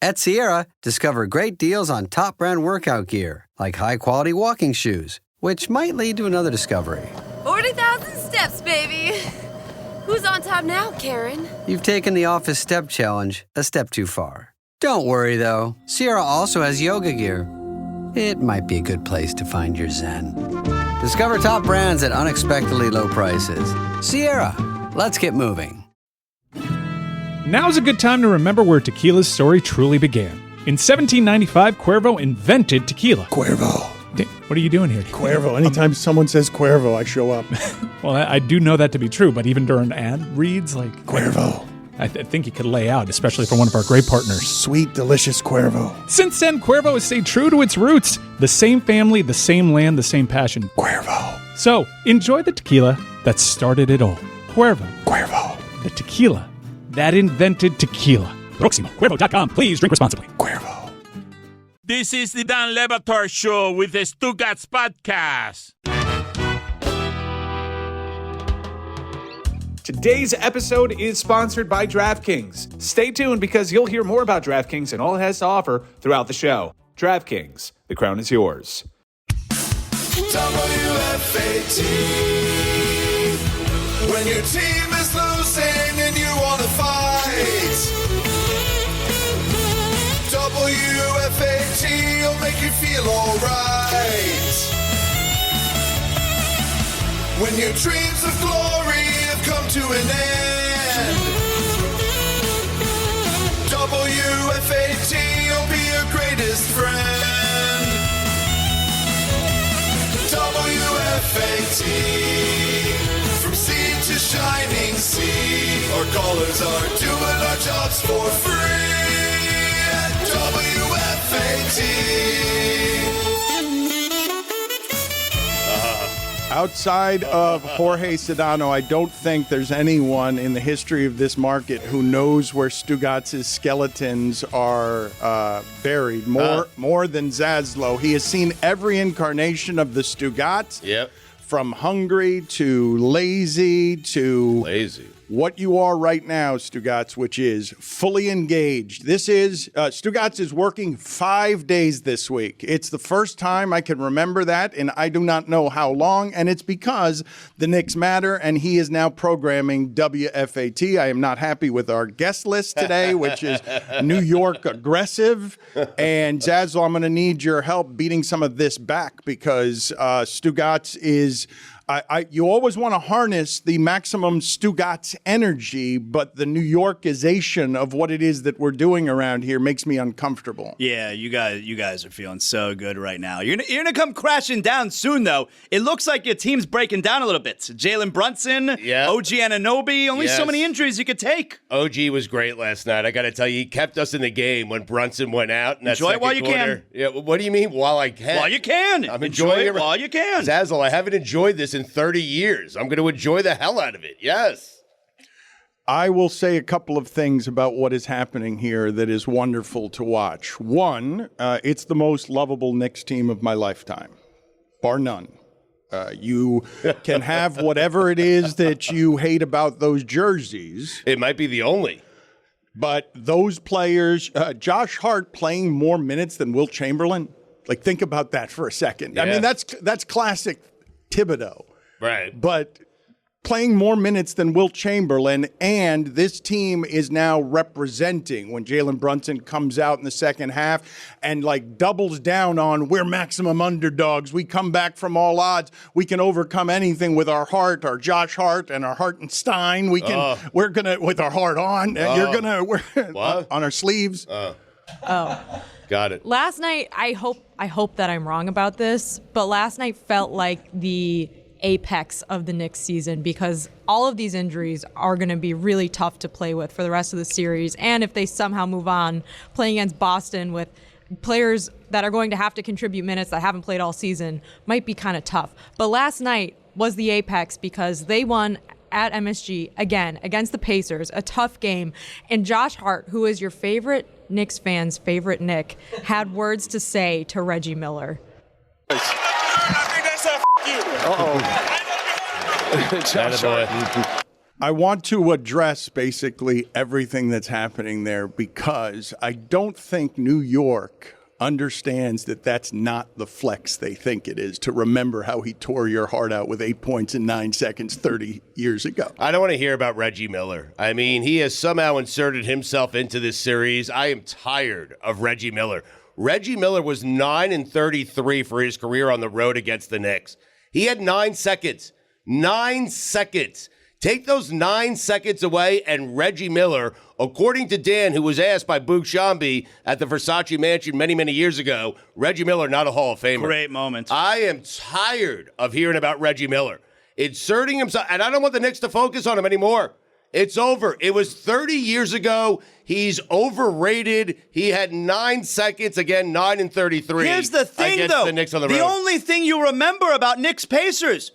At Sierra, discover great deals on top brand workout gear, like high-quality walking shoes, which might lead to another discovery. 40,000 steps, baby. Who's on top now, Karen? You've taken the office step challenge a step too far. Don't worry, though. Sierra also has yoga gear. It might be a good place to find your zen. Discover top brands at unexpectedly low prices. Sierra, let's get moving. Now's a good time to remember where tequila's story truly began. In 1795, Cuervo invented tequila. Cuervo. What are you doing here? Cuervo. Anytime someone says Cuervo, I show up. Well, I do know that to be true, but even during ad reads, like... Cuervo. I think you could lay out, especially for one of our great partners. Sweet, delicious Cuervo. Since then, Cuervo has stayed true to its roots. The same family, the same land, the same passion. Cuervo. So, enjoy the tequila that started it all. Cuervo. Cuervo. The tequila that invented tequila. Proximo. Cuervo.com. Please drink responsibly. Cuervo. This is the Dan Le Batard Show with the Stugotz podcast. Today's episode is sponsored by DraftKings. Stay tuned because you'll hear more about DraftKings and all it has to offer throughout the show. DraftKings, the crown is yours. WFAT. When your team is losing and you want to fight, WFAT will make you feel alright. When your dreams of glory have come to an end, WFAT will be your greatest friend. WFAT, from sea to shining sea, our callers are doing our jobs for free at WFAT. Outside of Jorge Sedano, I don't think there's anyone in the history of this market who knows where Stugotz's skeletons are buried more than Zaslow. He has seen every incarnation of the Stugotz. Yep. From hungry to lazy to what you are right now, Stugotz, which is fully engaged. This is, Stugotz is working 5 days this week. It's the first time I can remember that, and I do not know how long, and it's because the Knicks matter, and he is now programming WFAT. I am not happy with our guest list today, which is New York aggressive, and Zazzle, I'm going to need your help beating some of this back because Stugotz is... you always want to harness the maximum Stugotz energy, but the New Yorkization of what it is that we're doing around here makes me uncomfortable. Yeah, you guys are feeling so good right now. You're gonna come crashing down soon, though. It looks like your team's breaking down a little bit. Jalen Brunson, OG Anunoby, only so many injuries you could take. OG was great last night. I got to tell you, he kept us in the game when Brunson went out. In that Enjoy it while you quarter. can. Yeah, what do you mean while I can? While you can. I'm Enjoy enjoying it while you can. Zazzle, I haven't enjoyed this in 30 years. I'm going to enjoy the hell out of it. Yes. I will say a couple of things about what is happening here that is wonderful to watch. One, it's the most lovable Knicks team of my lifetime, bar none. You can have whatever it is that you hate about those jerseys. It might be the only. But those players, Josh Hart playing more minutes than Wilt Chamberlain, like think about that for a second. Yeah. I mean, that's classic Thibodeau. Right. But playing more minutes than Wilt Chamberlain, and this team is now representing when Jalen Brunson comes out in the second half and like doubles down on we're maximum underdogs. We come back from all odds. We can overcome anything with our heart, our Josh Hart and our Hartenstein. We're gonna with our heart on. You're gonna we're on our sleeves. Got it. Last night, I hope that I'm wrong about this, but last night felt like the apex of the Knicks season because all of these injuries are going to be really tough to play with for the rest of the series. And if they somehow move on, playing against Boston with players that are going to have to contribute minutes that haven't played all season might be kind of tough. But last night was the apex because they won at MSG again against the Pacers, a tough game. And Josh Hart, who is your favorite Knicks fan's favorite Knick, had words to say to Reggie Miller. I think that's a you. Josh Hart. I want to address basically everything that's happening there because I don't think New York understands that that's not the flex they think it is to remember how he tore your heart out with 8 points in 9 seconds 30 years ago. I don't want to hear about Reggie Miller. I mean, he has somehow inserted himself into this series. I am tired of Reggie Miller. Reggie Miller was 9-33 for his career on the road against the Knicks. He had 9 seconds. 9 seconds. Take those 9 seconds away, and Reggie Miller, according to Dan, who was asked by Boog Shambi at the Versace Mansion many, many years ago, Reggie Miller, not a Hall of Famer. Great moment. I am tired of hearing about Reggie Miller. Inserting himself, and I don't want the Knicks to focus on him anymore. It's over. It was 30 years ago. He's overrated. He had 9 seconds, again, 9-33. Here's the thing, though. The Knicks on the road. The only thing you remember about Knicks Pacers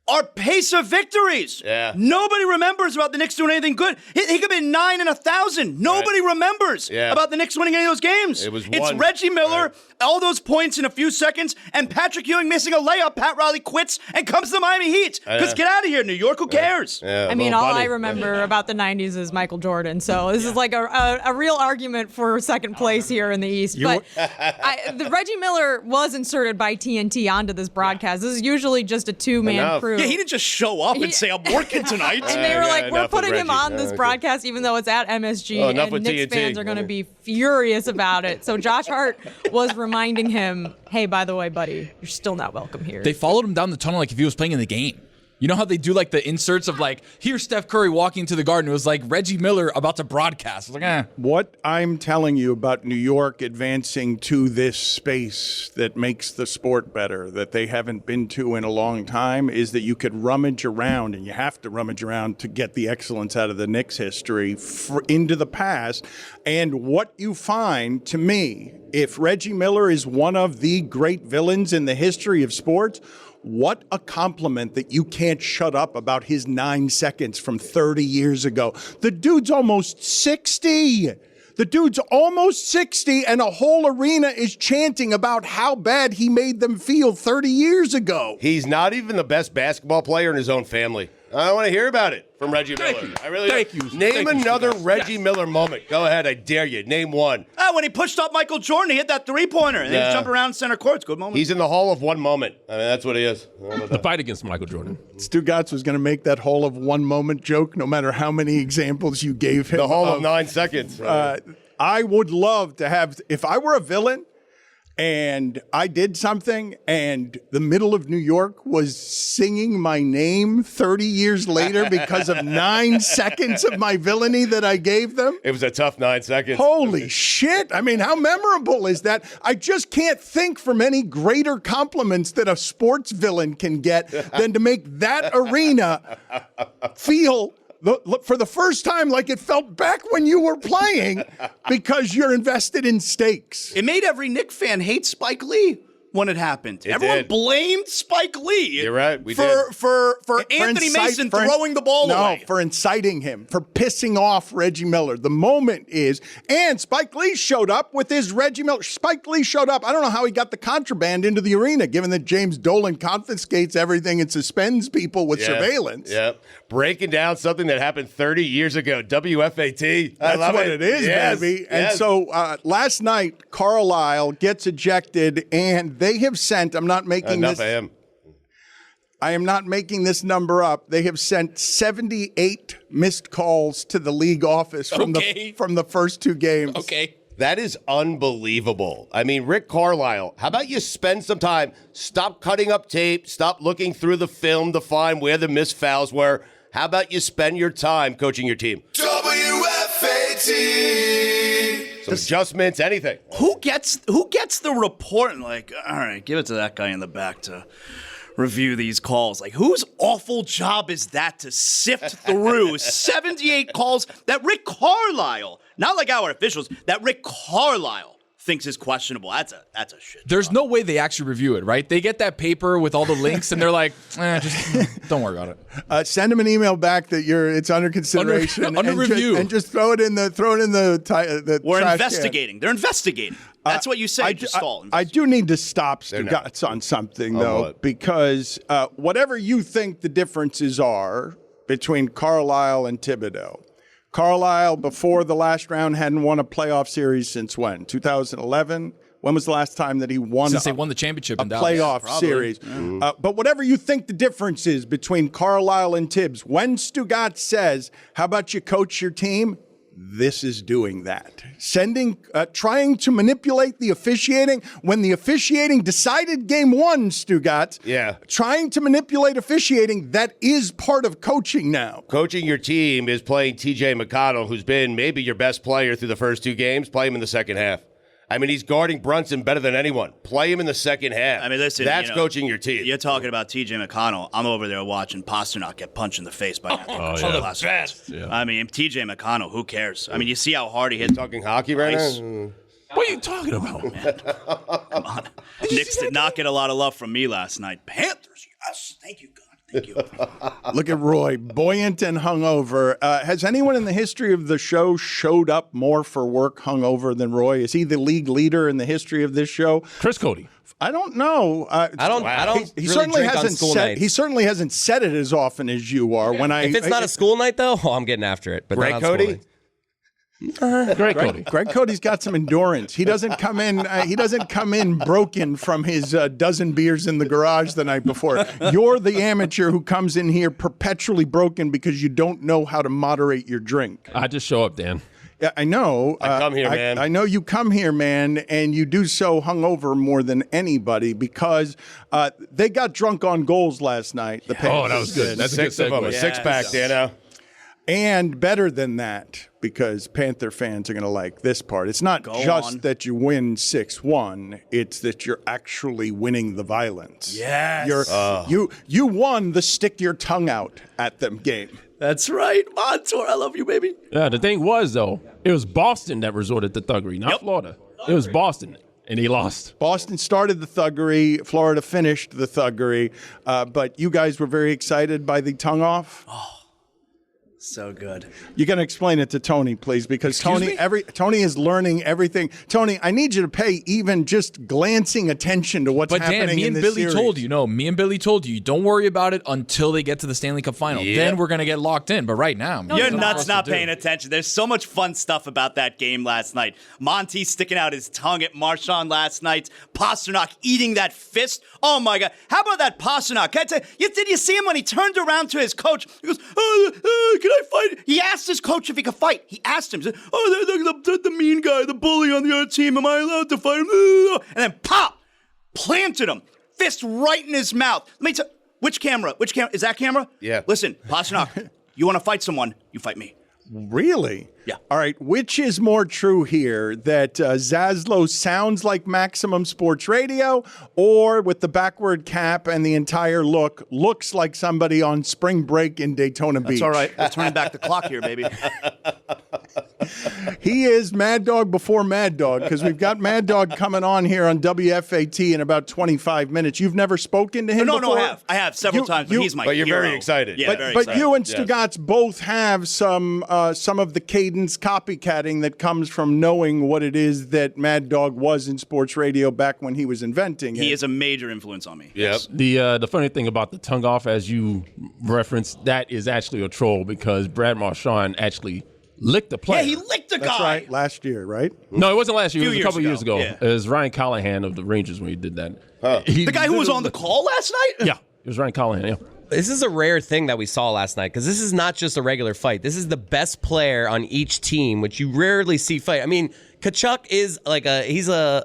are Pacer victories. Yeah. Nobody remembers about the Knicks doing anything good. He could be 9 and 1,000. Nobody remembers about the Knicks winning any of those games. It's Reggie Miller, all those points in a few seconds, and Patrick Ewing missing a layup. Pat Riley quits and comes to the Miami Heat. Because get out of here, New York. Who cares? I mean, all I remember about the 90s is Michael Jordan. So this is like a real argument for second place here in the East. But the Reggie Miller was inserted by TNT onto this broadcast. This is usually just a two-man crew. Yeah, he didn't just show up and say, I'm working tonight. And they were like, we're putting him on this broadcast, even though it's at MSG, and Knicks fans are going to be furious about it. So Josh Hart was reminding him, hey, by the way, buddy, you're still not welcome here. They followed him down the tunnel like if he was playing in the game. You know how they do like the inserts of like, here's Steph Curry walking to the Garden. It was like Reggie Miller about to broadcast. It was like, What I'm telling you about New York advancing to this space that makes the sport better, that they haven't been to in a long time, is that you could rummage around, and you have to rummage around to get the excellence out of the Knicks history into the past. And what you find, to me, if Reggie Miller is one of the great villains in the history of sports, what a compliment that you can't shut up about his 9 seconds from 30 years ago. The dude's almost 60. The dude's almost 60, and a whole arena is chanting about how bad he made them feel 30 years ago. He's not even the best basketball player in his own family. I want to hear about it from Reggie Miller. I really do. Name another Reggie Miller moment. Go ahead, I dare you. Name one. When he pushed up Michael Jordan, he hit that three-pointer, and then he jumped around center court. It's a good moment. He's in the Hall of One moment. I mean, that's what he is. The fight against Michael Jordan. Stugotz was going to make that Hall of One moment joke no matter how many examples you gave him. The Hall of 9 seconds. I would love to have, if I were a villain and I did something and the middle of New York was singing my name 30 years later because of 9 seconds of my villainy that I gave them. It was a tough 9 seconds. Holy shit. I mean, how memorable is that? I just can't think for many greater compliments that a sports villain can get than to make that arena feel for the first time like it felt back when you were playing because you're invested in stakes. It made every Knicks fan hate Spike Lee when it happened. Everyone blamed Spike Lee. You're right. For Anthony Mason throwing the ball away. No, for inciting him, for pissing off Reggie Miller. The moment is, and Spike Lee showed up with his Reggie Miller. Spike Lee showed up. I don't know how he got the contraband into the arena, given that James Dolan confiscates everything and suspends people with surveillance. Yeah. Breaking down something that happened 30 years ago. WFAT. That's what it is, baby. And so last night, Carlisle gets ejected, and they have sent, I'm not making Enough this. of him. I am not making this number up. They have sent 78 missed calls to the league office from the first 2 games. Okay. That is unbelievable. I mean, Rick Carlisle, how about you spend some time, stop cutting up tape, stop looking through the film to find where the missed fouls were. How about you spend your time coaching your team? WFAT. Some adjustments, anything. Who gets the report and like, all right, give it to that guy in the back to review these calls? Like, whose awful job is that to sift through 78 calls that Rick Carlisle, not like our officials, that Rick Carlisle thinks is questionable? That's a shit. There's no way they actually review it, right? They get that paper with all the links and they're like, just don't worry about it. Send them an email back that it's under consideration, under review, and just throw it in the. We're trash investigating. Can. They're investigating. That's what you say. I do need to stop Stugotz on something though, because whatever you think the differences are, between Carlisle and Thibodeau. Carlisle, before the last round, hadn't won a playoff series since when? 2011? When was the last time that he won Since they won the championship in Dallas. playoff series? But whatever you think the difference is between Carlisle and Tibbs, when Stugotz says, how about you coach your team? This is doing that. Trying to manipulate the officiating when the officiating decided game one, Stugotz. Yeah. Trying to manipulate officiating, that is part of coaching now. Coaching your team is playing TJ McConnell, who's been maybe your best player through the first 2 games. Play him in the second half. I mean, he's guarding Brunson better than anyone. Play him in the second half. I mean, listen, that's coaching your team. You're talking about T.J. McConnell. I'm over there watching Pasternak get punched in the face by the best. Yeah. I mean, T.J. McConnell, who cares? I mean, you see how hard he hit. Talking hockey right now? What are you talking about? Come on. Knicks did not get a lot of love from me last night. Panthers, yes. Thank you, God. Thank you. Look at Roy, buoyant and hungover. Has anyone in the history of the show showed up more for work hungover than Roy? Is he the league leader in the history of this show? Chris Cody. I don't know. I don't. He really certainly drink hasn't on school said. nights. He certainly hasn't said it as often as you are. If it's not a school night, though, I'm getting after it. But Greg not on Cody. school nights. Greg Cody's got some endurance. He doesn't come in. He doesn't come in broken from his dozen beers in the garage the night before. You're the amateur who comes in here perpetually broken because you don't know how to moderate your drink. I just show up, Dan. Yeah, I know. I come here, man. I know you come here, man, and you do so hungover more than anybody because they got drunk on goals last night. The Panthers that was good. That's a good 6 of them. segue. A 6-pack, Dano. And better than that, because Panther fans are going to like this part. It's not that you win 6-1. It's that you're actually winning the violence. Yes. You won the stick your tongue out at them game. That's right. Montour, I love you, baby. Yeah, the thing was, though, it was Boston that resorted to thuggery, not Florida. It was Boston, and he lost. Boston started the thuggery. Florida finished the thuggery. But you guys were very excited by the tongue off. Oh. So good. You're going to explain it to Tony, please, because Tony is learning everything. Tony, I need you to pay even just glancing attention to what's happening in this But Dan, me and Billy series. told you, don't worry about it until they get to the Stanley Cup final. Yep. Then we're going to get locked in. But right now, You're nuts not paying attention. There's so much fun stuff about that game last night. Monty sticking out his tongue at Marchand last night. Pasternak eating that fist. Oh, my God. How about that Pasternak? Did you see him when he turned around to his coach? He goes, can I fight? He asked his coach if he could fight. He asked him, he said, the mean guy, the bully on the other team. Am I allowed to fight him? And then pop! Planted him. Fist right in his mouth. Let me tell which camera? Is that camera? Yeah. Listen, Pasternak, you want to fight someone, you fight me. Really? Yeah. All right. Which is more true here, that Zaslow sounds like Maximum Sports Radio, or with the backward cap and the entire look, looks like somebody on spring break in Daytona Beach? That's all right. We're turning back the clock here, baby. He is Mad Dog before Mad Dog, because we've got Mad Dog coming on here on WFAT in about 25 minutes. You've never spoken to him before? No, I have several times, but he's my But you're hero. very excited. Yeah, But you and Stugotz both have some of the cadence copycatting that comes from knowing what it is that Mad Dog was in sports radio back when he was inventing it. He is a major influence on me. Yep. The funny thing about the tongue off, as you referenced, that is actually a troll because Brad Marchand actually licked the player. Yeah, he licked a guy. That's right. Last year, right? No, it wasn't last year. It was a couple years years ago. ago. It was Ryan Callahan of the Rangers when he did that. The guy who was on the call last night? Yeah, it was Ryan Callahan, yeah. This is a rare thing that we saw last night because this is not just a regular fight. This is the best player on each team, which you rarely see fight. I mean, Tkachuk is like he's an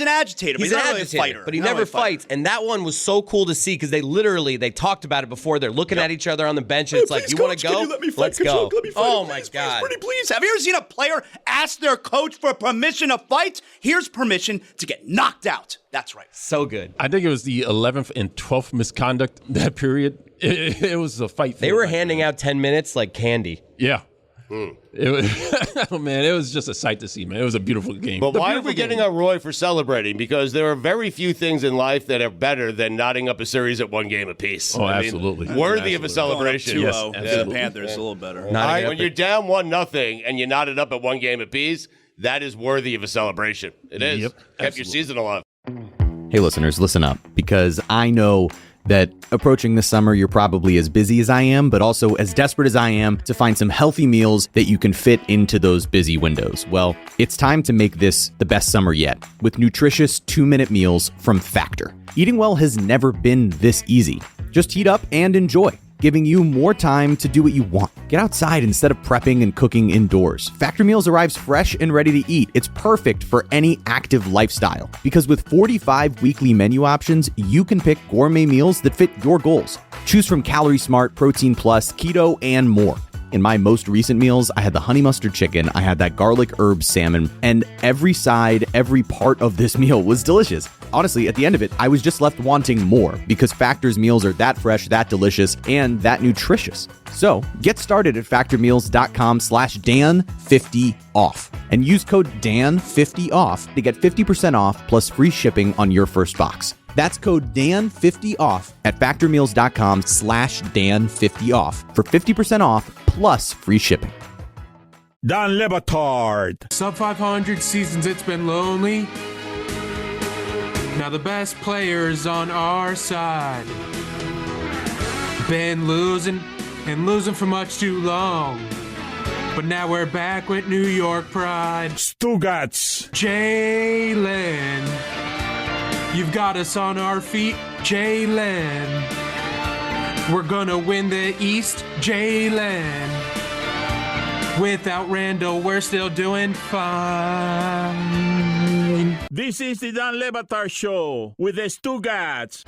agitator. He's not an really a agitator, fighter. but he Not never really a fighter. fights. And that one was so cool to see because they talked about it before. They're looking at each other on the bench, and it's like, you want to go? Let's go. Oh my God! Please. Have you ever seen a player ask their coach for permission to fight? Here's permission to get knocked out. That's right. So good. I think it was the 11th and 12th misconduct that period. It was a fight. They were handing out 10 minutes like candy. Yeah. It was, oh man, it was just a sight to see, man. It was a beautiful game. But why are we getting on Roy for celebrating? Because there are very few things in life that are better than knotting up a series at one game apiece. Oh, absolutely. Worthy of a celebration. Going up 2-0 to the Panthers, a little better. When you're down 1-0 and you knot it up at one game apiece, that is worthy of a celebration. It is. Yep, Kept your season alive. Hey, listeners, listen up, because I know that approaching the summer, you're probably as busy as I am, but also as desperate as I am to find some healthy meals that you can fit into those busy windows. Well, it's time to make this the best summer yet with nutritious 2-minute meals from Factor. Eating well has never been this easy. Just heat up and enjoy, giving you more time to do what you want. Get outside instead of prepping and cooking indoors. Factor Meals arrives fresh and ready to eat. It's perfect for any active lifestyle because with 45 weekly menu options, you can pick gourmet meals that fit your goals. Choose from Calorie Smart, Protein Plus, Keto, and more. In my most recent meals, I had the honey mustard chicken, I had that garlic herb salmon, and every side, every part of this meal was delicious. Honestly, at the end of it, I was just left wanting more because Factor's meals are that fresh, that delicious, and that nutritious. So get started at factormeals.com/Dan50off and use code Dan50off to get 50% off plus free shipping on your first box. That's code Dan50off at factormeals.com/Dan50off for 50% off plus free shipping. Dan Le Batard. Sub 500 seasons, it's been lonely. Now the best players on our side. Been losing and losing for much too long. But now we're back with New York pride. Stugotz. Jalen. You've got us on our feet, Jalen. We're gonna win the East, Jalen. Without Randall, we're still doing fine. This is the Dan Le Batard Show with the Stugotz.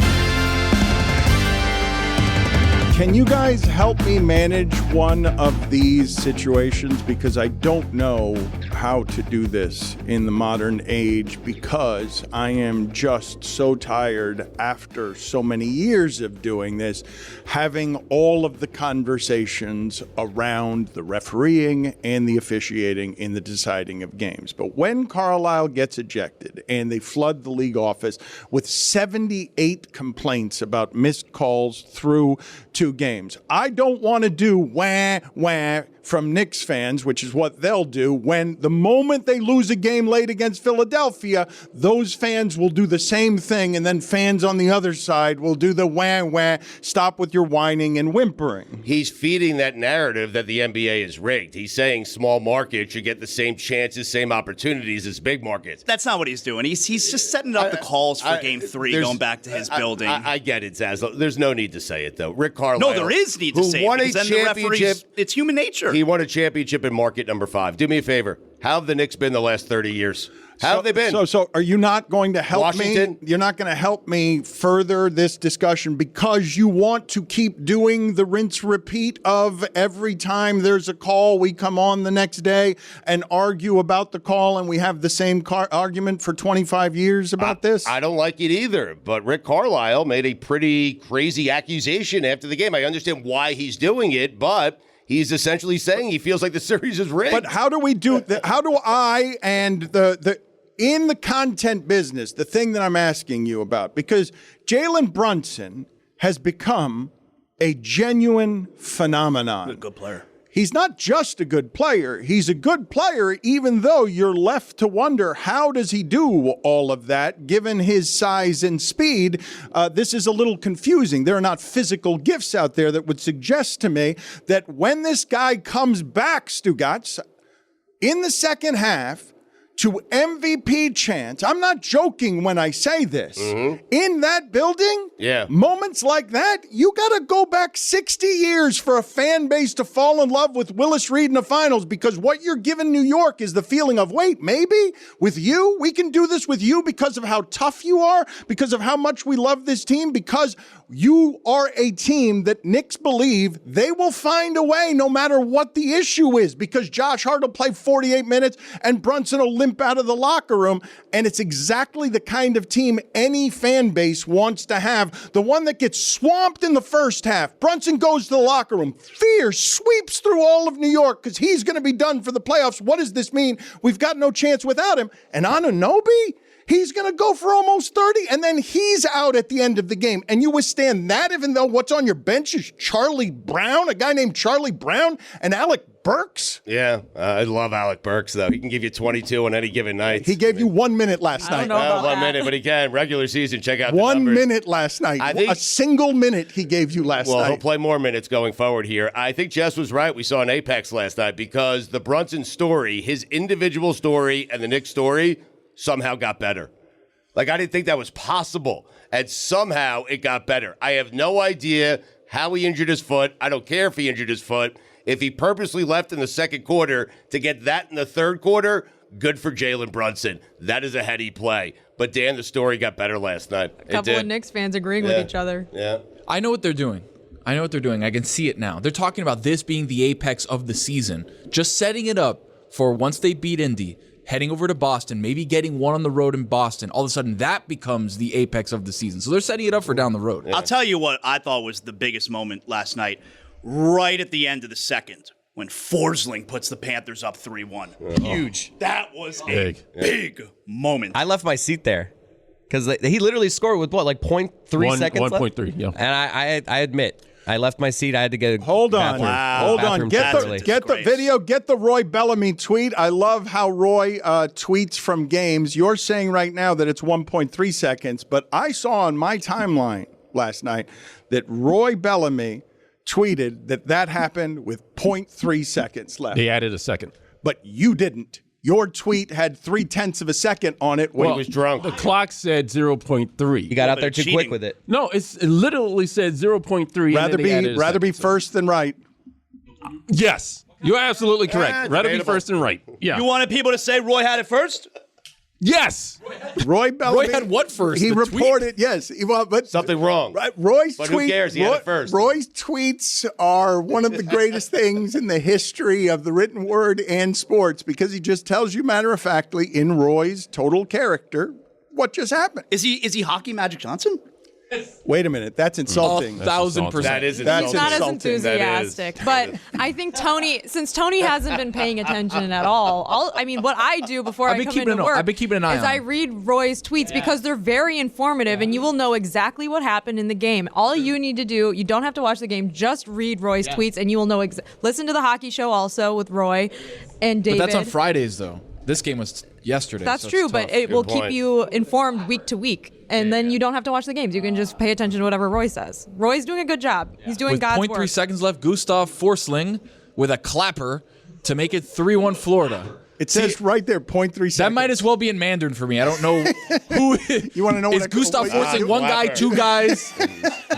Can you guys help me manage one of these situations? Because I don't know how to do this in the modern age because I am just so tired after so many years of doing this, having all of the conversations around the refereeing and the officiating in the deciding of games. But when Carlisle gets ejected and they flood the league office with 78 complaints about missed calls through two games. I don't want to do wah, wah from Knicks fans, which is what they'll do when the moment they lose a game late against Philadelphia, those fans will do the same thing, and then fans on the other side will do the wah, wah, stop with your whining and whimpering. He's feeding that narrative that the NBA is rigged. He's saying small markets should get the same chances, same opportunities as big markets. That's not what he's doing. He's just setting up the calls for Game 3 going back to his building. I get it, Zaz. There's no need to say it, though. Rick Carlisle. No, there is need to say it because then the referees, it's human nature. He won a championship in market number 5. Do me a favor. How have the Knicks been the last 30 years? How have they been? So are you not going to help Washington? me? You're not going to help me further this discussion because you want to keep doing the rinse repeat of every time there's a call, we come on the next day and argue about the call, and we have the same argument for 25 years about this? I don't like it either, but Rick Carlisle made a pretty crazy accusation after the game. I understand why he's doing it, but he's essentially saying he feels like the series is rigged. But how do we do that? How do I and the in the content business, the thing that I'm asking you about, because Jalen Brunson has become a genuine phenomenon. Good player. He's not just a good player. He's a good player, even though you're left to wonder, how does he do all of that, given his size and speed? This is a little confusing. There are not physical gifts out there that would suggest to me that when this guy comes back, Stugotz, in the second half, to MVP chance, I'm not joking when I say this, in that building, moments like that, you got to go back 60 years for a fan base to fall in love with Willis Reed in the finals, because what you're giving New York is the feeling of, wait, maybe with you, we can do this with you because of how tough you are, because of how much we love this team, because you are a team that Knicks believe they will find a way no matter what the issue is, because Josh Hart will play 48 minutes and Brunson will limp out of the locker room, and it's exactly the kind of team any fan base wants to have. The one that gets swamped in the first half. Brunson goes to the locker room. Fear sweeps through all of New York because he's going to be done for the playoffs. What does this mean? We've got no chance without him. And Anunoby, he's going to go for almost 30, and then he's out at the end of the game. And you withstand that even though what's on your bench is Charlie Brown, a guy named Charlie Brown, and Alec Burks? Yeah, I love Alec Burks, though. He can give you 22 on any given night. He gave you 1 minute last night. Well, 1 minute, but he can. Regular season, check out the 1 numbers. minute last night. A single minute he gave you last Well, night. he'll play more minutes going forward here. I think Jess was right. We saw an apex last night because the Brunson story, his individual story and the Knicks story somehow got better. Like, I didn't think that was possible, and somehow it got better. I have no idea how he injured his foot. I don't care if he injured his foot. If he purposely left in the second quarter to get that in the third quarter, good for Jalen Brunson. That is a heady play. But, Dan, the story got better last night. A couple of Knicks fans agreeing with each other. Yeah. I know what they're doing. I can see it now. They're talking about this being the apex of the season. Just setting it up for once they beat Indy, heading over to Boston, maybe getting one on the road in Boston. All of a sudden, that becomes the apex of the season. So they're setting it up for down the road. I'll tell you what I thought was the biggest moment last night. Right at the end of the second, when Forsling puts the Panthers up 3-1. Huge. That was a big moment. I left my seat there because he literally scored with what, like 0.3 seconds left? 1.3, yeah. And I admit, I left my seat. I had to get Hold on. Get the video. Get the Roy Bellamy tweet. I love how Roy tweets from games. You're saying right now that it's 1.3 seconds, but I saw on my timeline last night that Roy Bellamy tweeted that happened with 0.3 seconds left. They added a second. But you didn't. Your tweet had 0.3 of a second on it when he was drunk. The clock said 0.3. You got out there too quick with it. No, it literally said 0.3. Rather be first than right. Yes, you're absolutely correct. Rather be first than right. Yeah. You wanted people to say Roy had it first? Yes. Roy Bellamy. Roy had what first? He The reported, yes. But something wrong. Right, Roy's But tweet. who cares? He had it first. Roy's tweets are one of the greatest things in the history of the written word and sports because he just tells you matter-of-factly in Roy's total character what just happened. Is he Hockey Magic Johnson? Wait a minute. That's insulting. 1,000%. That is He's not as insulting. enthusiastic, but I think since Tony hasn't been paying attention at all, what I do before I come into work I've been keeping an eye is on I him. read Roy's tweets because they're very informative and you will know exactly what happened in the game. All you need to do, you don't have to watch the game, just read Roy's tweets and you will know. Listen to the hockey show also with Roy and David. But that's on Fridays, though. This game was yesterday. That's so true, it's but tough. it will keep you informed week to week. And then you don't have to watch the games. You can just pay attention to whatever Roy says. Roy's doing a good job. He's doing With God's 0.3 work. seconds left, Gustav Forsling with a clapper to make it 3-1 Florida. It says right there, 0.3 seconds. That might as well be in Mandarin for me. I don't know who. You want to know is what Gustav Forsling one guy, two guys?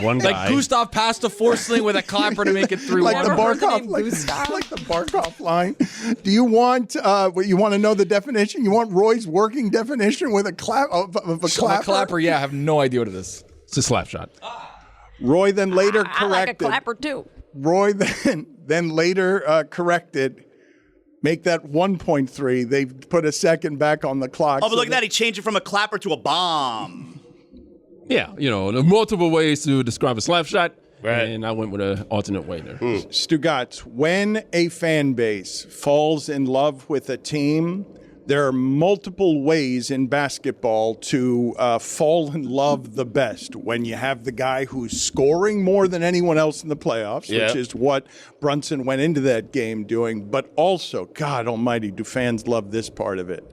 One guy. Like Gustav passed to Forsling with a clapper to make it 3-1. Like the Never heard the Barkov, name like Gustav. the Barkov line. Do you want? You want to know the definition? You want Roy's working definition with a clap of a clapper? A clapper, yeah. I have no idea what it is. It's a slap shot. Roy then later I like a corrected. clapper too. Roy then later corrected. Make that 1.3. They put a second back on the clock. Oh, but look at that. He changed it from a clapper to a bomb. Yeah, there are multiple ways to describe a slap shot, and I went with an alternate way there. Stugotz, when a fan base falls in love with a team, there are multiple ways in basketball to fall in love the best. When you have the guy who's scoring more than anyone else in the playoffs, which is what Brunson went into that game doing, but also, God almighty, do fans love this part of it.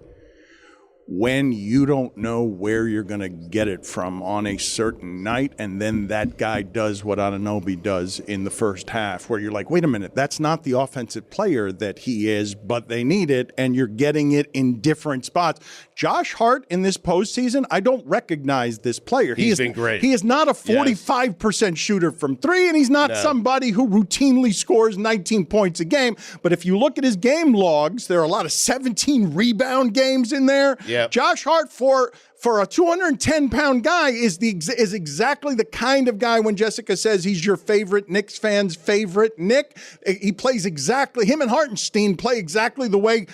When you don't know where you're going to get it from on a certain night, and then that guy does what Anunoby does in the first half, where you're like, wait a minute, that's not the offensive player that he is, but they need it, and you're getting it in different spots. Josh Hart in this postseason, I don't recognize this player. He's been great. He is not a 45% shooter from three, and he's not somebody who routinely scores 19 points a game. But if you look at his game logs, there are a lot of 17 rebound games in there. Yep. Josh Hart, for a 210-pound guy, is exactly the kind of guy when Jessica says he's your favorite Knicks fan's favorite Knick. He plays exactly, him and Hartenstein play exactly the way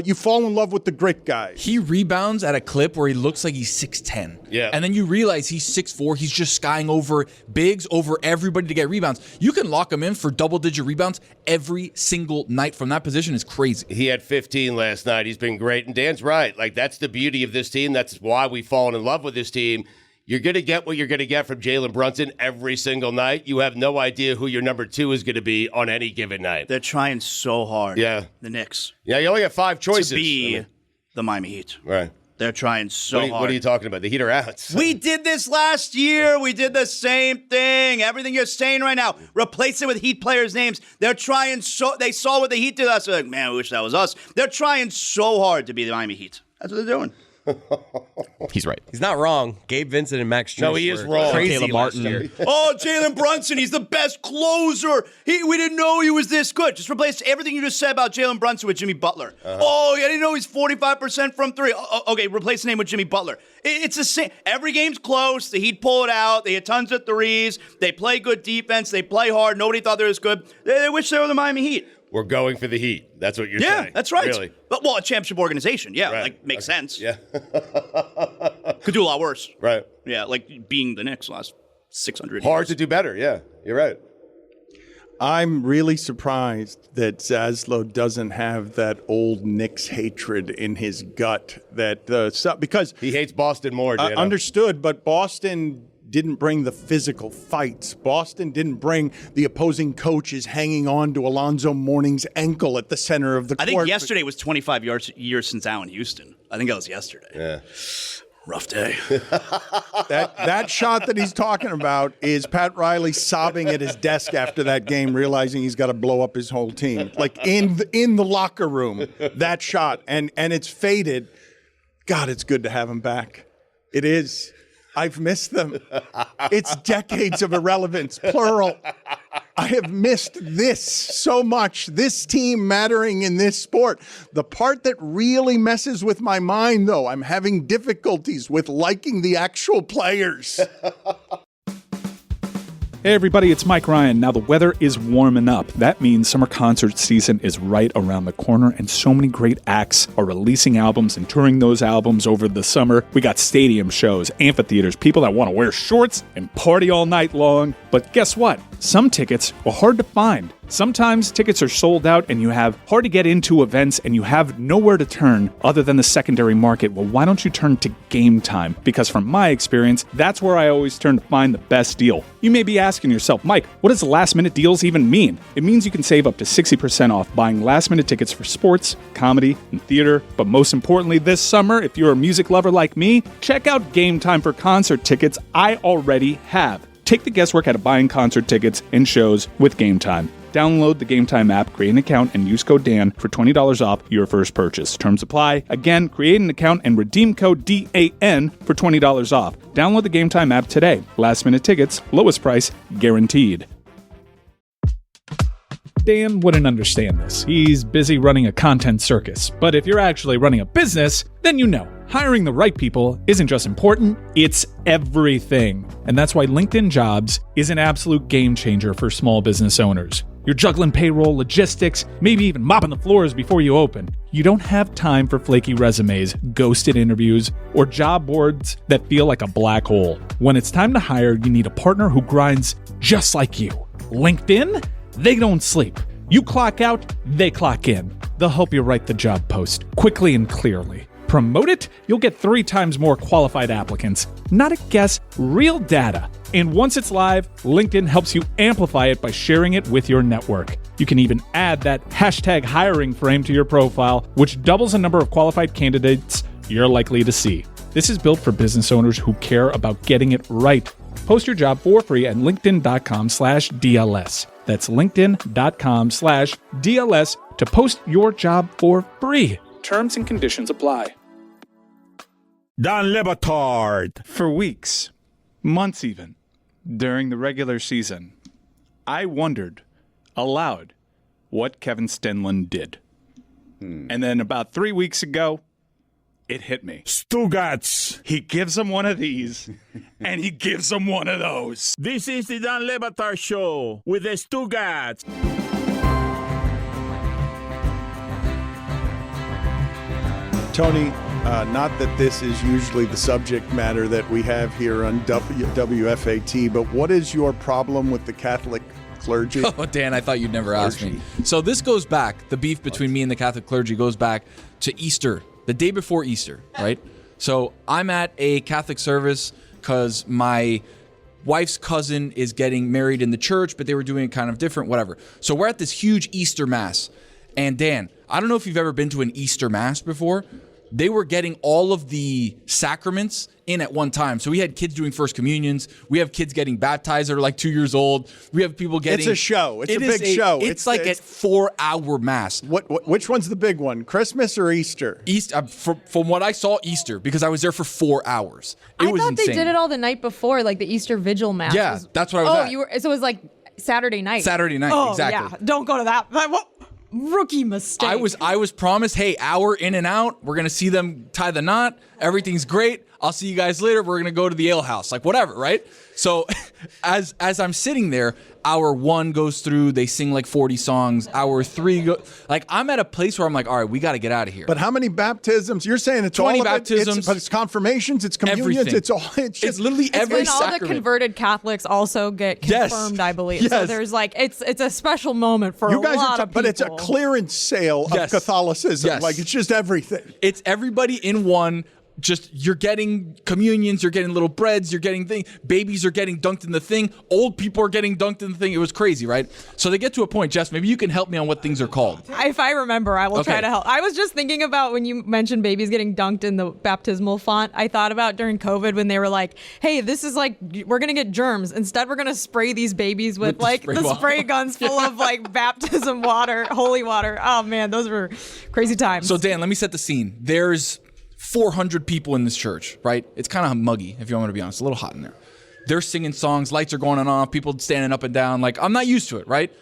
you fall in love with the grit guys. He rebounds at a clip where he looks like he's 6'10". Yeah. And then you realize he's 6'4". He's just skying over bigs, over everybody to get rebounds. You can lock him in for double-digit rebounds every single night from that position. Is crazy. He had 15 last night. He's been great. And Dan's right. Like, that's the beauty of this team. That's why we've fallen in love with this team. You're going to get what you're going to get from Jalen Brunson every single night. You have no idea who your number 2 is going to be on any given night. They're trying so hard. Yeah. The Knicks. Yeah, you only have 5 choices. To be the Miami Heat. Right. They're trying so hard. What are you talking about? The Heat are out. We did this last year. We did the same thing. Everything you're saying right now, replace it with Heat players' names. They're trying so. They saw what the Heat did last year. Like, man, I wish that was us. They're trying so hard to be the Miami Heat. That's what they're doing. He's right. He's not wrong. Gabe Vincent and Max Strus. No, he is wrong. Crazy Caleb last Martin. year. Oh, Jalen Brunson, he's the best closer. We didn't know he was this good. Just replace everything you just said about Jalen Brunson with Jimmy Butler. Oh, I didn't know he's 45% from 3. Okay, replace the name with Jimmy Butler. It's the same. Every game's close. The Heat pull it out. They hit tons of threes. They play good defense. They play hard. Nobody thought they was good. They wish they were the Miami Heat. We're going for the Heat. That's what you're saying. Yeah, that's right. Really? But, a championship organization. Yeah, Right. makes sense. Yeah. Could do a lot worse. Right. Yeah, like being the Knicks last 600 Hard years. to do better. Yeah, you're right. I'm really surprised that Zaslow doesn't have that old Knicks hatred in his gut. Because he hates Boston more. Understood, but Boston didn't bring the physical fights. Boston didn't bring the opposing coaches hanging on to Alonzo Mourning's ankle at the center of the court. I think yesterday was 25 years since Allen Houston. I think that was yesterday. Yeah. Rough day. That shot that he's talking about is Pat Riley sobbing at his desk after that game, realizing he's got to blow up his whole team. Like in the locker room, that shot. And it's faded. God, it's good to have him back. It is. I've missed them. It's decades of irrelevance, plural. I have missed this so much, this team mattering in this sport. The part that really messes with my mind, though, I'm having difficulties with liking the actual players. Hey everybody, it's Mike Ryan. Now the weather is warming up. That means summer concert season is right around the corner, and so many great acts are releasing albums and touring those albums over the summer. We got stadium shows, amphitheaters, people that want to wear shorts and party all night long. But guess what? Some tickets are hard to find. Sometimes tickets are sold out and you have hard to get into events and you have nowhere to turn other than the secondary market. Well, why don't you turn to Game Time? Because from my experience, that's where I always turn to find the best deal. You may be asking yourself, Mike, what does last minute deals even mean? It means you can save up to 60% off buying last minute tickets for sports, comedy, and theater. But most importantly, this summer, if you're a music lover like me, check out Game Time for concert tickets I already have. Take the guesswork out of buying concert tickets and shows with Game Time. Download the Game Time app, create an account, and use code Dan for $20 off your first purchase. Terms apply. Again, create an account and redeem code DAN for $20 off. Download the Game Time app today. Last minute tickets, lowest price, guaranteed. Dan wouldn't understand this. He's busy running a content circus. But if you're actually running a business, then you know. Hiring the right people isn't just important, it's everything. And that's why LinkedIn Jobs is an absolute game changer for small business owners. You're juggling payroll, logistics, maybe even mopping the floors before you open. You don't have time for flaky resumes, ghosted interviews, or job boards that feel like a black hole. When it's time to hire, you need a partner who grinds just like you. LinkedIn? They don't sleep. You clock out, they clock in. They'll help you write the job post quickly and clearly. Promote it, you'll get 3 times more qualified applicants. Not a guess, real data. And once it's live, LinkedIn helps you amplify it by sharing it with your network. You can even add that hashtag hiring frame to your profile, which doubles the number of qualified candidates you're likely to see. This is built for business owners who care about getting it right. Post your job for free at linkedin.com/DLS. That's linkedin.com/DLS to post your job for free. Terms and conditions apply. Dan Le Batard. For weeks, months even, during the regular season, I wondered aloud what Kevin Stenlund did. And then about 3 weeks ago, it hit me. Stugotz. He gives him one of these, and he gives him one of those. This is the Dan Le Batard Show with the Stugotz. Tony, not that this is usually the subject matter that we have here on WFAT, but what is your problem with the Catholic clergy? Oh, Dan, I thought you'd never ask me. So this goes back, the beef between me and the Catholic clergy goes back to Easter, the day before Easter, right? So I'm at a Catholic service because my wife's cousin is getting married in the church, but they were doing it kind of different, whatever. So we're at this huge Easter Mass. And Dan, I don't know if you've ever been to an Easter Mass before. They were getting all of the sacraments in at one time. So we had kids doing first communions. We have kids getting baptized that are like 2 years old. We have people getting... It's a show. It's a big show. It's like a 4-hour Mass. Which one's the big one? Christmas or Easter? Easter. From what I saw, Easter, because I was there for 4 hours. It was I thought insane. they did it all the night before, like the Easter Vigil Mass. Yeah, that's what I was at. So it was like Saturday night. Saturday night, oh, exactly. Yeah. Don't go to that. Rookie mistake. I was promised, hey, hour in and out. We're gonna see them tie the knot. Everything's great. I'll see you guys later. We're gonna go to the ale house, like whatever, right? So, as I'm sitting there, hour 1 goes through. They sing like 40 songs. Hour 3 like I'm at a place where I'm like, all right, we got to get out of here. But how many baptisms? You're saying it's 20 all baptisms. It's confirmations. It's communions. Everything. It's all. It's literally It's every when all sacrament. the converted Catholics also get confirmed, I believe. So Yes. there's like it's a special moment for You a guys lot are, of people. but it's a clearance sale of Yes. Catholicism. Yes. Like it's just everything. It's everybody in one. Just you're getting communions, you're getting little breads, you're getting things. Babies are getting dunked in the thing. Old people are getting dunked in the thing. It was crazy, right? So they get to a point, Jess, maybe you can help me on what things are called. If I remember, I will try Okay. to help. I was just thinking about when you mentioned babies getting dunked in the baptismal font. I thought about during COVID when they were like, hey, this is like, we're going to get germs. Instead, we're going to spray these babies with the like spray the bottle. spray guns full of like baptism water, holy water. Oh, man, those were crazy times. So Dan, let me set the scene. There's 400 people in this church, right? It's kind of muggy, if you want me to be honest. A little hot in there. They're singing songs, lights are going on and off, people standing up and down. Like, I'm not used to it, right?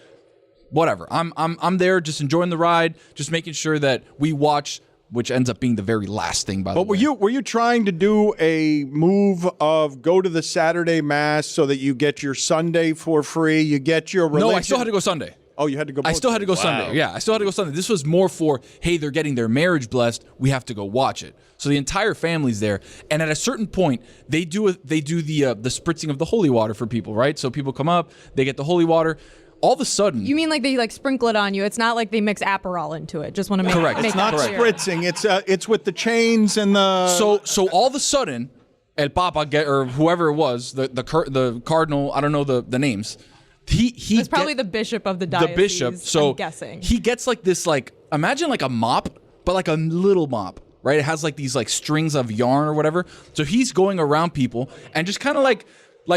Whatever. I'm there just enjoying the ride, just making sure that we watch, which ends up being the very last thing, by the way. But were you trying to do a move of go to the Saturday Mass so that you get your Sunday for free? You get your religion? No, I still had to go Sunday. Oh, you had to go. I still had to go Sunday. Yeah, I still had to go Sunday. This was more for, hey, they're getting their marriage blessed. We have to go watch it. So the entire family's there, and at a certain point, they do the spritzing of the holy water for people, right? So people come up, they get the holy water. All of a sudden, You mean like they like sprinkle it on you? It's not like they mix Aperol into it. Just want to make Correct. Make It's not that clear. spritzing. It's with the chains and the. So all of a sudden, El Papa or whoever it was, the cardinal, I don't know the names. It's probably the bishop of the diocese. The bishop. So I'm guessing. he gets like this, like imagine like a mop, but like a little mop, right? It has like these like strings of yarn or whatever. So he's going around people and just kind of like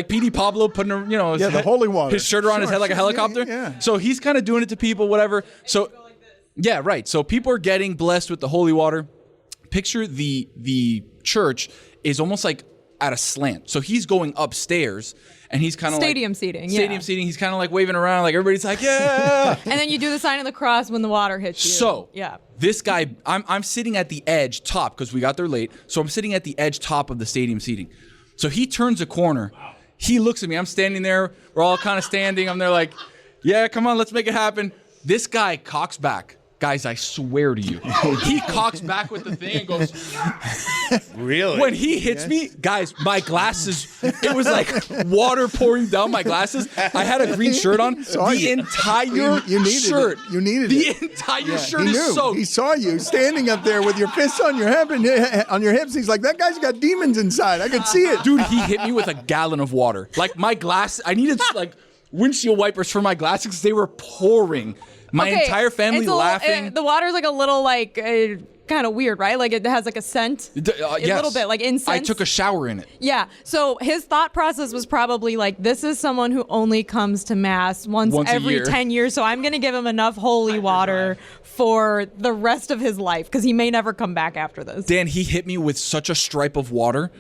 P.D. Pablo putting the holy water. his shirt around his head like a helicopter. Yeah. So he's kind of doing it to people, whatever. So yeah, right. So people are getting blessed with the holy water. Picture the church is almost like at a slant. So he's going upstairs and he's kind of Stadium seating. Stadium seating. He's kind of like waving around, like everybody's like, yeah. And then you do the sign of the cross when the water hits you. So yeah. this guy, I'm sitting at the edge top because we got there late. So I'm sitting at the edge top of the stadium seating. So he turns a corner. He looks at me. I'm standing there. We're all kind of standing. I'm there like, yeah, come on, let's make it happen. This guy cocks back. Guys, I swear to you. He cocks back with the thing and goes, Really? when he hits me, guys, my glasses, it was like water pouring down my glasses. I had a green shirt on. The entire you needed shirt. It. You needed the it. entire shirt he is knew. soaked. He saw you standing up there with your fists on your hip and on your hips. He's like, that guy's got demons inside. I could see it. Dude, he hit me with a gallon of water. Like my glass, I needed like windshield wipers for my glasses because they were pouring. My entire family laughing. The water's like a little like kind of weird, right? Like it has like a scent. A Yes. little bit like incense. I took a shower in it. Yeah. So his thought process was probably like, this is someone who only comes to mass once a every year. 10 years. So I'm going to give him enough holy water for the rest of his life because he may never come back after this. Dan, he hit me with such a stripe of water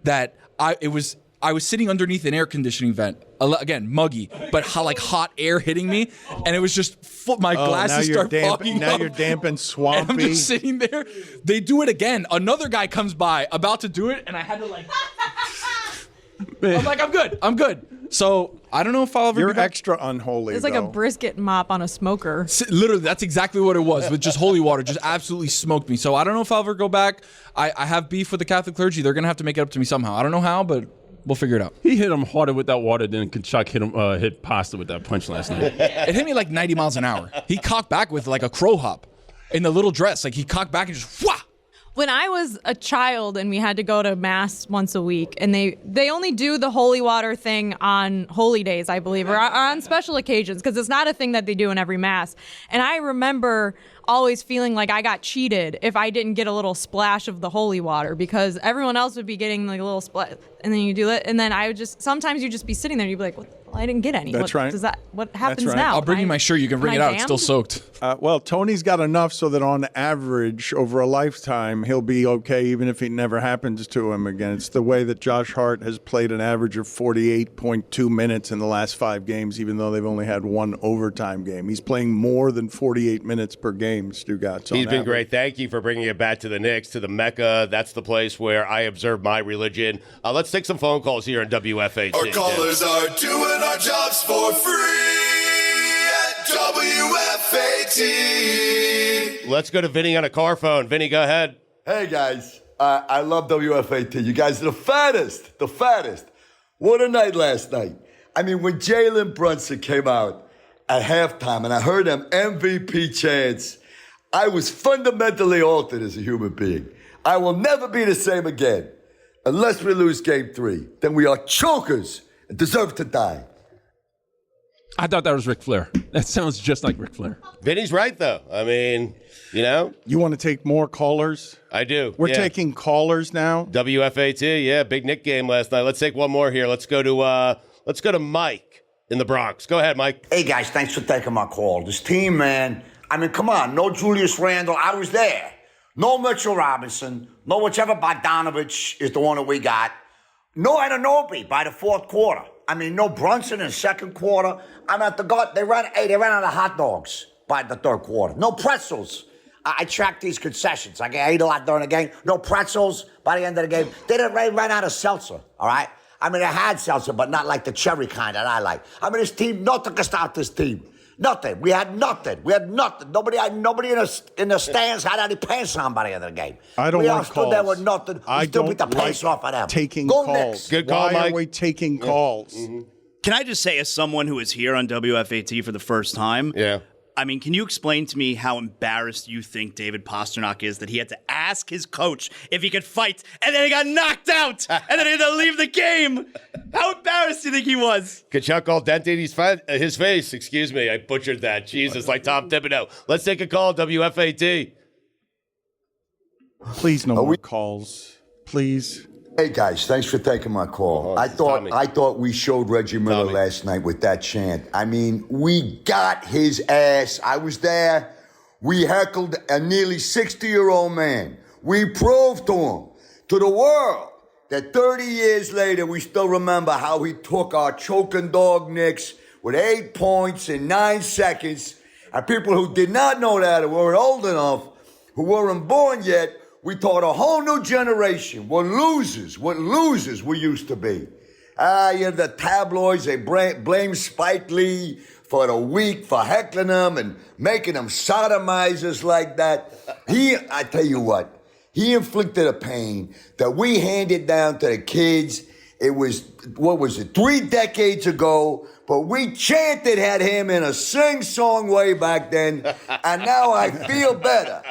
that I was sitting underneath an air conditioning vent. Again, muggy, but like hot air hitting me, and it was just my glasses start fogging Now up. you're damp and swampy. And I'm just sitting there. They do it again. Another guy comes by, about to do it, and I had to like. I'm like, I'm good. So I don't know if I'll ever. You're extra unholy. It's like a brisket mop on a smoker. Literally, that's exactly what it was with just holy water. Just absolutely smoked me. So I don't know if I'll ever go back. I have beef with the Catholic clergy. They're gonna have to make it up to me somehow. I don't know how, but we'll figure it out. He hit him harder with that water than Kachuk hit Pasta with that punch last night. It hit me like 90 miles an hour. He cocked back with like a crow hop in the little dress. Like he cocked back and just wah. When I was a child and we had to go to mass once a week, and they only do the holy water thing on holy days, I believe, or on special occasions, because it's not a thing that they do in every mass. And I remember always feeling like I got cheated if I didn't get a little splash of the holy water, because everyone else would be getting like a little splash, and then you do it, and then I would sometimes you'd just be sitting there and you'd be like, well, I didn't get any. That's right. What happens right. now? I'll bring you my shirt. You can bring it out. It's still soaked. Well, Tony's got enough so that on average, over a lifetime, he'll be okay even if it never happens to him again. It's the way that Josh Hart has played an average of 48.2 minutes in the last 5 games, even though they've only had 1 overtime game. He's playing more than 48 minutes per game, Stugotz. He's been great. Thank you for bringing it back to the Knicks, to the Mecca. That's the place where I observe my religion. Let's take some phone calls here on WFAT. Our callers are doing our jobs for free at WFAT. Let's go to Vinny on a car phone. Vinny, go ahead. Hey, guys. I love WFAT. You guys are the fattest. The fattest. What a night last night. I mean, when Jalen Brunson came out at halftime and I heard them MVP chants, I was fundamentally altered as a human being. I will never be the same again unless we lose Game 3. Then we are chokers and deserve to die. I thought that was Ric Flair. That sounds just like Ric Flair. Vinny's right, though. I mean, you know. You want to take more callers? I do. We're taking callers now. WFAT, yeah, big Nick game last night. Let's take one more here. Let's go to Mike in the Bronx. Go ahead, Mike. Hey, guys, thanks for taking my call. This team, man, I mean, come on. No Julius Randle. I was there. No Mitchell Robinson. No whichever Bogdanovich is the one that we got. No Anunoby by the fourth quarter. I mean, no Brunson in the second quarter. I'm at the gut. They ran out of hot dogs by the third quarter. No pretzels. I tracked these concessions. I ate a lot during the game. No pretzels by the end of the game. They ran out of seltzer, all right? I mean, they had seltzer, but not like the cherry kind that I like. I mean, this team, nothing could stop this team. Nothing. We had nothing. Nobody in the stands had any pants on by the end of the game. We all stood there with nothing. We still beat the pants off of them. Taking Go calls. Knicks. Good call, Why Mike. are we taking calls? Mm-hmm. Can I just say, as someone who is here on WFAT for the first time, I mean, can you explain to me how embarrassed you think David Pasternak is that he had to ask his coach if he could fight, and then he got knocked out, and then he had to leave the game? How embarrassed do you think he was? Kachuk all dented his face. Excuse me, I butchered that. Jesus, like Tom Thibodeau. Let's take a call, WFAT. Please, no more calls. Please. Hey, guys, thanks for taking my call. I thought we showed Reggie Miller last night with that chant. I mean, we got his ass. I was there. We heckled a nearly 60-year-old man. We proved to him, to the world, that 30 years later, we still remember how he took our choking dog Knicks with 8 points in 9 seconds. And people who did not know that, who weren't old enough, who weren't born yet, we taught a whole new generation what losers we used to be. The tabloids, they blame Spike Lee for the weak, for heckling them and making them sodomizers like that. I tell you what, he inflicted a pain that we handed down to the kids. It was, 3 decades ago, but we chanted at him in a sing-song way back then, and now I feel better.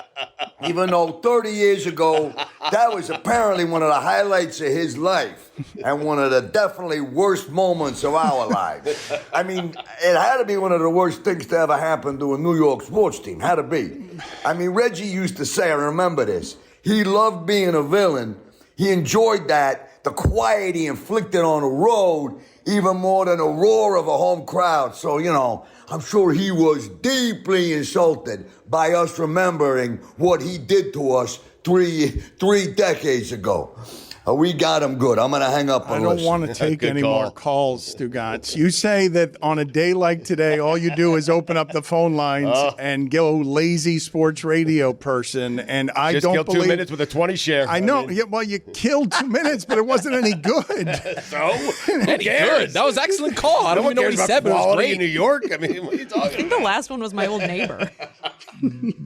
Even though 30 years ago, that was apparently one of the highlights of his life and one of the definitely worst moments of our lives. I mean, it had to be one of the worst things to ever happen to a New York sports team. Had to be. I mean, Reggie used to say, I remember this, he loved being a villain. He enjoyed that. The quiet he inflicted on the road, even more than the roar of a home crowd. So, I'm sure he was deeply insulted by us remembering what he did to us three decades ago. We got him good. I'm going to hang up and I don't want to take any more calls, Stugotz. You say that on a day like today, all you do is open up the phone lines and go lazy sports radio person, and I Just don't killed believe 2 minutes with a 20 share. I know. Well, you killed 2 minutes, but it wasn't any good. So? Any good? That was an excellent call. I don't even know what he said, but it was great. In New York? I mean, what are you talking I think the last one was my old neighbor.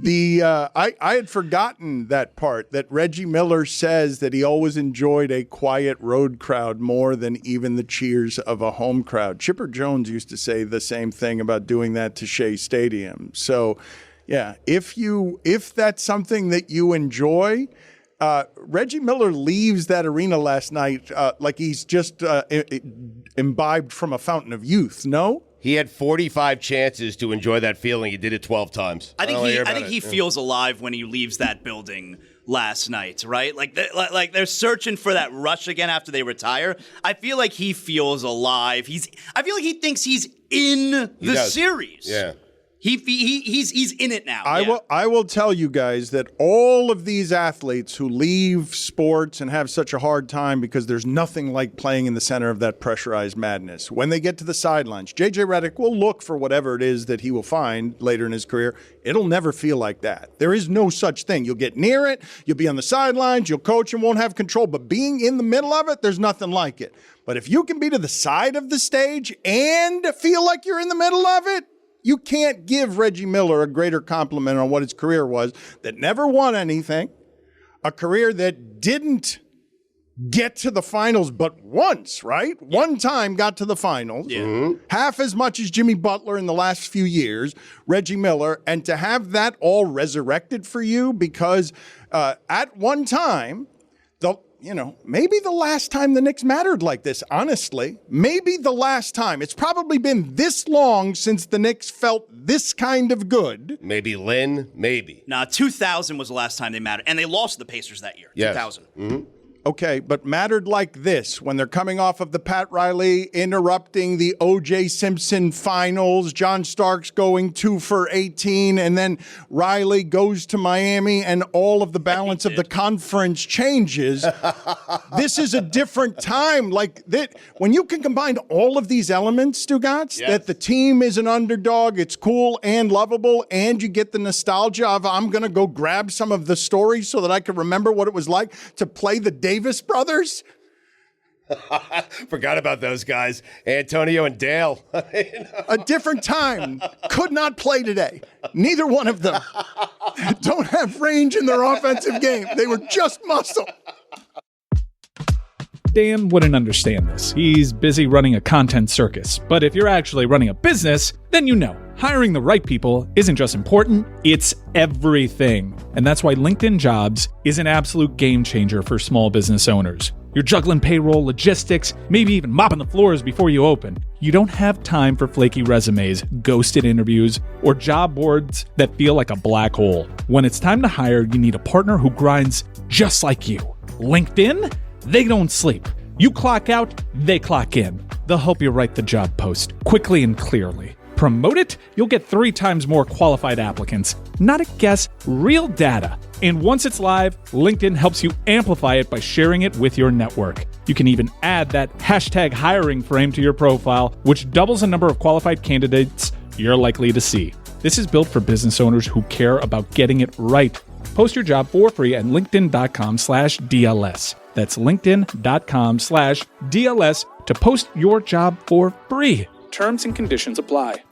I had forgotten that part, that Reggie Miller says that he always enjoyed a quiet road crowd more than even the cheers of a home crowd. Chipper Jones used to say the same thing about doing that to Shea Stadium. So, yeah, if that's something that you enjoy, Reggie Miller leaves that arena last night like he's just imbibed from a fountain of youth, no? He had 45 chances to enjoy that feeling. He did it 12 times. I think he feels alive when he leaves that building last night, right? Like they're searching for that rush again after they retire. I feel like he feels alive. I feel like he thinks he's in the series. Yeah. He's in it now. I will tell you guys that all of these athletes who leave sports and have such a hard time because there's nothing like playing in the center of that pressurized madness. When they get to the sidelines, JJ Redick will look for whatever it is that he will find later in his career. It'll never feel like that. There is no such thing. You'll get near it, you'll be on the sidelines, you'll coach and won't have control, but being in the middle of it, there's nothing like it. But if you can be to the side of the stage and feel like you're in the middle of it, you can't give Reggie Miller a greater compliment on what his career was, that never won anything, a career that didn't get to the finals but once, right? Yeah. One time got to the finals. Yeah. Mm-hmm. Half as much as Jimmy Butler in the last few years, Reggie Miller, and to have that all resurrected for you because at one time, maybe the last time the Knicks mattered like this, honestly. Maybe the last time. It's probably been this long since the Knicks felt this kind of good. Maybe Lynn, maybe. Nah, 2000 was the last time they mattered. And they lost to the Pacers that year, yes. 2000. Mm-hmm. Okay, but mattered like this when they're coming off of the Pat Riley interrupting the O.J. Simpson finals, John Starks going 2 for 18, and then Riley goes to Miami and all of the balance of the conference changes. This is a different time. Like that, when you can combine all of these elements, Stugotz, that the team is an underdog, it's cool and lovable, and you get the nostalgia of I'm going to go grab some of the stories so that I can remember what it was like to play the Davis brothers. Forgot about those guys, Antonio and Dale. A different time. Could not play today. Neither one of them don't have range in their offensive game. They were just muscle. Dan wouldn't understand this. He's busy running a content circus. But if you're actually running a business, then you know. Hiring the right people isn't just important, it's everything. And that's why LinkedIn Jobs is an absolute game changer for small business owners. You're juggling payroll, logistics, maybe even mopping the floors before you open. You don't have time for flaky resumes, ghosted interviews, or job boards that feel like a black hole. When it's time to hire, you need a partner who grinds just like you. LinkedIn? They don't sleep. You clock out, they clock in. They'll help you write the job post quickly and clearly. Promote it, you'll get 3 times more qualified applicants. Not a guess, real data. And once it's live, LinkedIn helps you amplify it by sharing it with your network. You can even add that hashtag hiring frame to your profile, which doubles the number of qualified candidates you're likely to see. This is built for business owners who care about getting it right. Post your job for free at linkedin.com/DLS. That's linkedin.com/DLS to post your job for free. Terms and conditions apply.